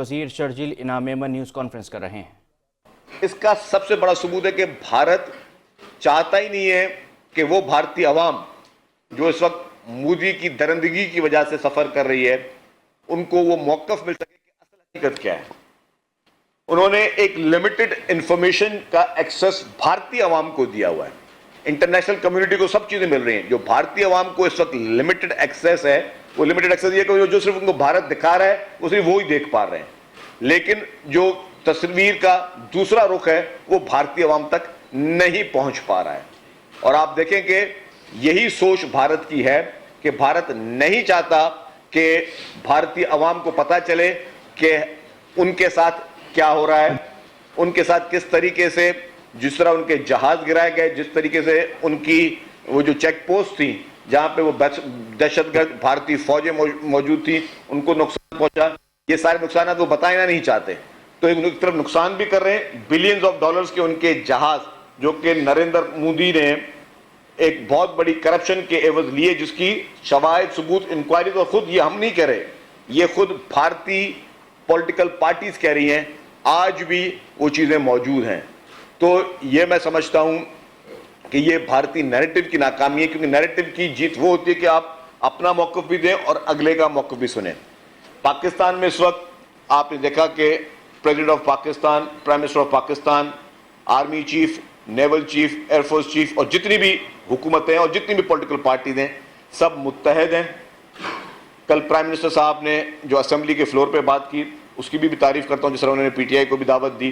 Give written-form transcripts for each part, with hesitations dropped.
وزیر شرجیل انعام Memon news conference کر رہے ہیں۔ اس کا سب سے بڑا ثبوت ہے کہ بھارت چاہتا ہی نہیں ہے کہ وہ بھارتی عوام جو اس وقت مودی کی درندگی کی وجہ سے سفر کر رہی ہے ان کو وہ موقف مل سکے کہ اصل حقیقت کیا ہے۔ انہوں نے ایک لمیٹڈ انفارمیشن کا ایکسس بھارتی عوام کو دیا ہوا ہے۔ انٹرنیشنل کمیونٹی کو سب چیزیں مل رہی ہیں، جو بھارتی عوام کو اس وقت لمیٹڈ ایکسس ہے، وہ لمیٹڈ ایکسس یہ کہ جو صرف ان کو بھارت دکھا رہا ہے وہ صرف وہی دیکھ پا رہے ہیں، لیکن جو تصویر کا دوسرا رخ ہے وہ بھارتی عوام تک نہیں پہنچ پا رہا ہے۔ اور آپ دیکھیں کہ یہی سوچ بھارت کی ہے کہ بھارت نہیں چاہتا کہ بھارتی عوام کو پتہ چلے کہ ان کے ساتھ کیا ہو رہا ہے، ان کے ساتھ کس طریقے سے، جس طرح ان کے جہاز گرائے گئے، جس طریقے سے ان کی وہ جو چیک پوسٹ تھی جہاں پہ وہ دہشت گرد بھارتی فوجیں موجود تھیں ان کو نقصان پہنچا، یہ سارے نقصانات وہ بتانا نہیں چاہتے، تو ایک طرف نقصان بھی کر رہے ہیں، بلینز آف ڈالرز کے ان کے جہاز جو کہ نریندر مودی نے ایک بہت بڑی کرپشن کے عوض لیے، جس کی شواہد ثبوت انکوائری تو خود یہ ہم نہیں کہہ رہے، یہ خود بھارتی پولیٹیکل پارٹیز کہہ رہی ہیں، آج بھی وہ چیزیں موجود ہیں۔ تو یہ میں سمجھتا ہوں کہ یہ بھارتی نیریٹو کی ناکامی ہے، کیونکہ نیریٹو کی جیت وہ ہوتی ہے کہ آپ اپنا موقف بھی دیں اور اگلے کا موقف بھی سنیں۔ پاکستان میں اس وقت آپ نے دیکھا کہ president of Pakistan, prime minister of Pakistan, army chief, naval chief, air force chief اور جتنی بھی حکومتیں اور جتنی بھی پولیٹیکل پارٹیز ہیں سب متحد ہیں۔ کل پرائم منسٹر صاحب نے جو اسمبلی کے فلور پہ بات کی اس کی بھی تعریف کرتا ہوں، جس طرح انہوں نے پی ٹی آئی کو بھی دعوت دی،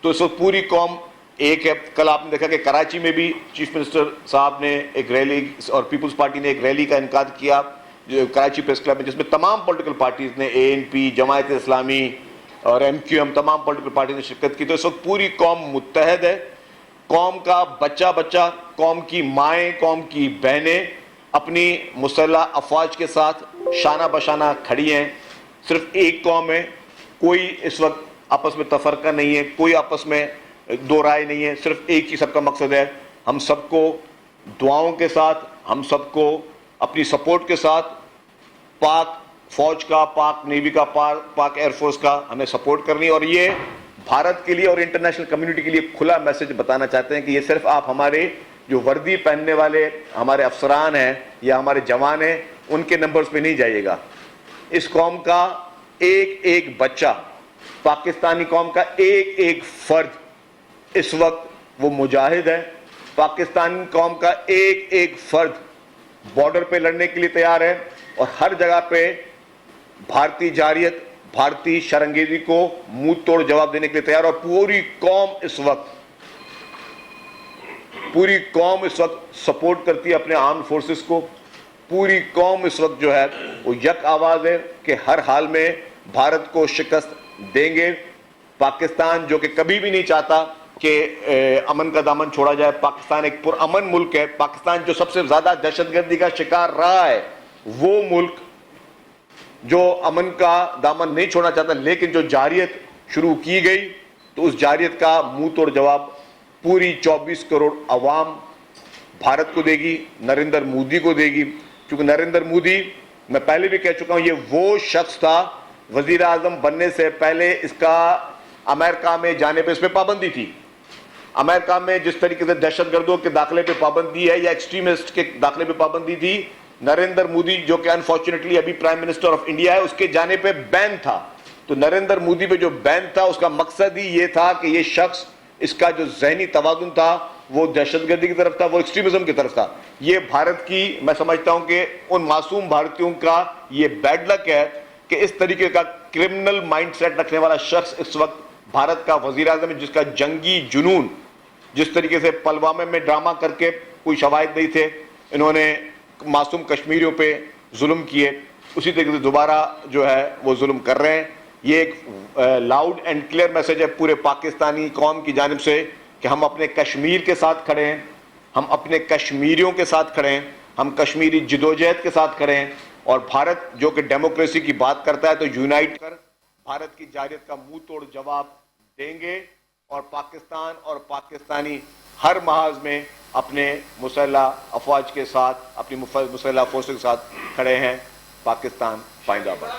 تو اس وقت پوری قوم ایک ہے۔ کل آپ نے دیکھا کہ کراچی میں بھی چیف منسٹر صاحب نے ایک ریلی اور پیپلز پارٹی نے ایک ریلی کا انعقاد کیا جو کراچی پریس کلب میں، جس میں تمام پولیٹیکل پارٹیز نے، اے این پی، جماعت اسلامی اور ایم کیو ایم، تمام پولیٹیکل پارٹیز نے شرکت کی۔ تو اس وقت پوری قوم متحد ہے، قوم کا بچہ بچہ، قوم کی مائیں، قوم کی بہنیں اپنی مسلح افواج کے ساتھ شانہ بشانہ کھڑی ہیں۔ صرف ایک قوم ہے، کوئی اس وقت آپس میں تفرقہ نہیں ہے، کوئی آپس میں دو رائے نہیں ہے، صرف ایک ہی سب کا مقصد ہے، ہم سب کو دعاؤں کے ساتھ، ہم سب کو اپنی سپورٹ کے ساتھ پاک فوج کا، پاک نیوی کا، پاک ایئر فورس کا ہمیں سپورٹ کرنی، اور یہ بھارت کے لیے اور انٹرنیشنل کمیونٹی کے لیے کھلا میسج بتانا چاہتے ہیں کہ یہ صرف آپ ہمارے جو وردی پہننے والے ہمارے افسران ہیں یا ہمارے جوان ہیں ان کے نمبرز پہ نہیں جائیے گا، اس قوم کا ایک ایک بچہ، پاکستانی قوم کا ایک ایک فرد اس وقت وہ مجاہد ہے، پاکستانی قوم کا ایک ایک فرد بارڈر پہ لڑنے کے لیے تیار ہے اور ہر جگہ پہ بھارتی جارحیت، بھارتی شرنگیزی کو منہ توڑ جواب دینے کے لیے تیار، اور پوری قوم اس وقت سپورٹ کرتی ہے اپنے آرم فورسز کو، پوری قوم اس وقت جو ہے وہ یک آواز ہے کہ ہر حال میں بھارت کو شکست دیں گے۔ پاکستان جو کہ کبھی بھی نہیں چاہتا کہ امن کا دامن چھوڑا جائے، پاکستان ایک پرامن ملک ہے، پاکستان جو سب سے زیادہ دہشت گردی کا شکار رہا ہے وہ ملک جو امن کا دامن نہیں چھوڑنا چاہتا، لیکن جو جارحیت شروع کی گئی تو اس جارحیت کا منہ توڑ جواب پوری 24 کروڑ عوام بھارت کو دے گی، نریندر مودی کو دے گی، کیونکہ نریندر مودی، میں پہلے بھی کہہ چکا ہوں، یہ وہ شخص تھا وزیر اعظم بننے سے پہلے اس کا امریکہ میں جانے پہ اس پہ پابندی تھی، امریکہ میں جس طریقے سے دہشت گردوں کے داخلے پہ پابندی ہے یا ایکسٹریمسٹ کے داخلے پہ پابندی تھی، نریندر مودی جو کہ انفارچونیٹلی ابھی پرائم منسٹر آف انڈیا ہے اس کے جانے پہ بین تھا، تو نریندر مودی پہ جو بین تھا اس کا مقصد ہی یہ تھا کہ یہ شخص، اس کا جو ذہنی توازن تھا وہ دہشت گردی کی طرف تھا، وہ ایکسٹریمزم کی طرف تھا۔ یہ بھارت کی، میں سمجھتا ہوں کہ ان معصوم بھارتیوں کا یہ بیڈ لک ہے کہ اس طریقے کا کرمنل مائنڈ سیٹ رکھنے والا شخص اس وقت بھارت کا وزیر اعظم ہے، جس کا جنگی جنون، جس طریقے سے پلوامہ میں ڈرامہ کر کے کوئی شواہد نہیں تھے انہوں نے معصوم کشمیریوں پہ ظلم کیے، اسی طریقے سے دوبارہ جو ہے وہ ظلم کر رہے ہیں۔ یہ ایک لاؤڈ اینڈ کلیئر میسج ہے پورے پاکستانی قوم کی جانب سے کہ ہم اپنے کشمیر کے ساتھ کھڑے ہیں، ہم اپنے کشمیریوں کے ساتھ کھڑے ہیں، ہم کشمیری جدوجہد کے ساتھ کھڑے ہیں، اور بھارت جو کہ ڈیموکریسی کی بات کرتا ہے تو یونائٹ کر بھارت کی جارحیت کا منہ توڑ جواب دیں گے، اور پاکستان اور پاکستانی ہر محاذ میں اپنے مسلح افواج کے ساتھ، اپنی مسلح فورسز کے ساتھ کھڑے ہیں۔ پاکستان پائندہ باد۔